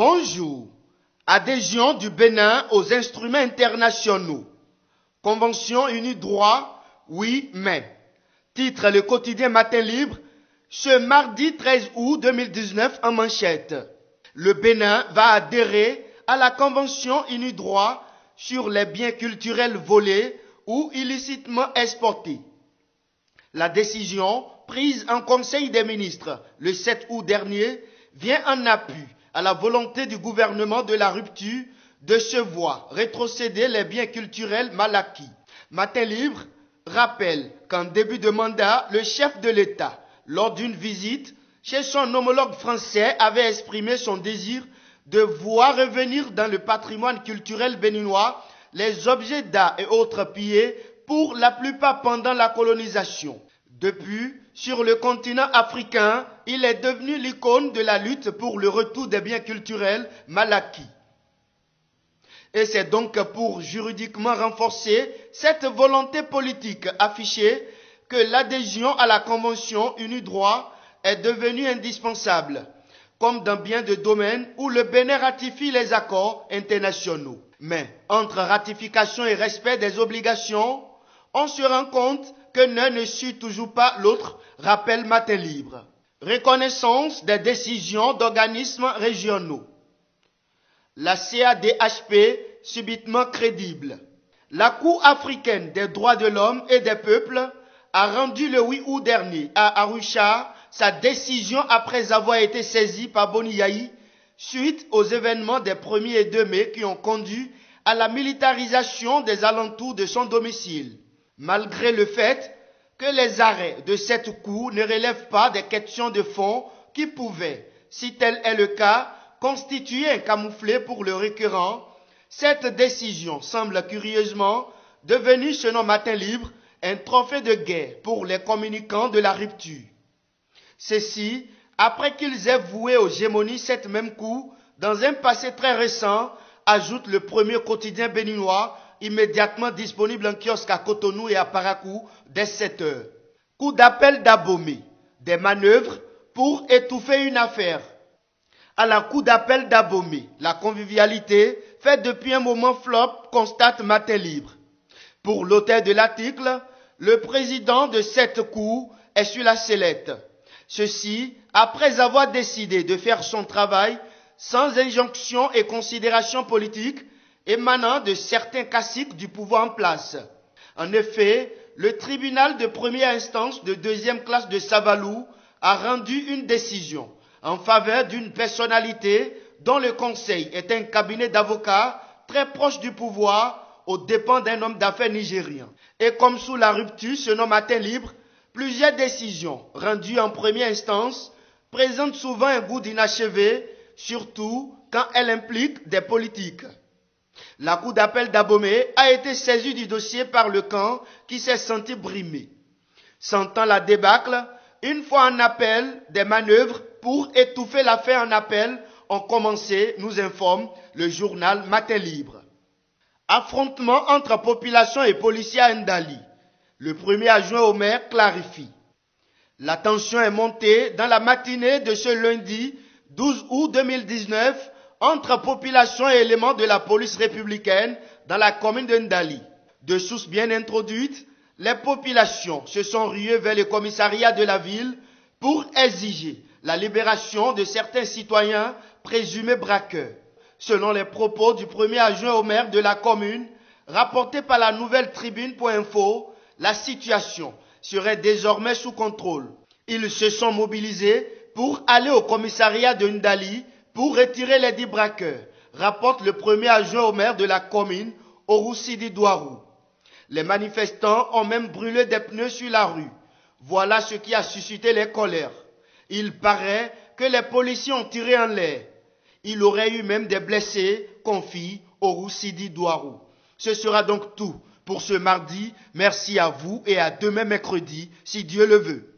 Bonjour. Adhésion du Bénin aux instruments internationaux. Convention unie droit, oui, mais. Titre le quotidien Matin Libre, ce mardi 13 août 2019 en manchette. Le Bénin va adhérer à la Convention unie droit sur les biens culturels volés ou illicitement exportés. La décision prise en Conseil des ministres le 7 août dernier vient en appui à la volonté du gouvernement de la rupture de se voir rétrocéder les biens culturels mal acquis. Matin Libre rappelle qu'en début de mandat, le chef de l'État, lors d'une visite chez son homologue français, avait exprimé son désir de voir revenir dans le patrimoine culturel béninois les objets d'art et autres pillés pour la plupart pendant la colonisation. Depuis, sur le continent africain, il est devenu l'icône de la lutte pour le retour des biens culturels mal acquis. Et c'est donc pour juridiquement renforcer cette volonté politique affichée que l'adhésion à la Convention unie droit est devenue indispensable, comme dans bien de domaines où le Bénin ratifie les accords internationaux. Mais entre ratification et respect des obligations, on se rend compte que l'un ne suit toujours pas l'autre, rappelle Matin Libre. Reconnaissance des décisions d'organismes régionaux. La CADHP subitement crédible. La Cour africaine des droits de l'homme et des peuples a rendu le 8 août dernier à Arusha sa décision après avoir été saisie par Boni Yayi suite aux événements des 1er et 2 mai qui ont conduit à la militarisation des alentours de son domicile. Malgré le fait que les arrêts de cette Cour ne relèvent pas des questions de fond qui pouvaient, si tel est le cas, constituer un camouflet pour le requérant, cette décision semble curieusement devenue, selon Matin Libre, un trophée de guerre pour les communicants de la rupture. Ceci, après qu'ils aient voué aux gémonies cette même Cour, dans un passé très récent, ajoute le premier quotidien béninois, immédiatement disponible en kiosque à Cotonou et à Parakou dès 7 heures. Coup d'appel d'Abomey, des manœuvres pour étouffer une affaire. À la cour d'appel d'Abomey, la convivialité fait depuis un moment flop, constate Matin Libre. Pour l'auteur de l'article, le président de cette cour est sur la sellette. Ceci après avoir décidé de faire son travail sans injonction et considération politique émanant de certains caciques du pouvoir en place. En effet, le tribunal de première instance de 2e classe de Savalou a rendu une décision en faveur d'une personnalité dont le conseil est un cabinet d'avocats très proche du pouvoir aux dépens d'un homme d'affaires nigérien. Et comme sous la rupture, selon Matin Libre, plusieurs décisions rendues en première instance présentent souvent un goût d'inachevé, surtout quand elles impliquent des politiques. La cour d'appel d'Abomey a été saisie du dossier par le camp qui s'est senti brimé. Sentant la débâcle, une fois en appel, des manœuvres pour étouffer l'affaire en appel ont commencé, nous informe le journal Matin Libre. Affrontement entre population et policiers à Ndali. Le premier adjoint au maire clarifie. La tension est montée dans la matinée de ce lundi 12 août 2019 entre population et éléments de la police républicaine dans la commune de Ndali. De sources bien introduites, les populations se sont ruées vers le commissariat de la ville pour exiger la libération de certains citoyens présumés braqueurs. Selon les propos du premier adjoint au maire de la commune, rapportés par la nouvelle tribune.info, la situation serait désormais sous contrôle. Ils se sont mobilisés pour aller au commissariat de Ndali pour retirer les 10 braqueurs, rapporte le premier adjoint au maire de la commune, Orusidi Douarou. Les manifestants ont même brûlé des pneus sur la rue. Voilà ce qui a suscité les colères. Il paraît que les policiers ont tiré en l'air. Il aurait eu même des blessés, confie Orusidi Douarou. Ce sera donc tout pour ce mardi. Merci à vous et à demain mercredi, si Dieu le veut.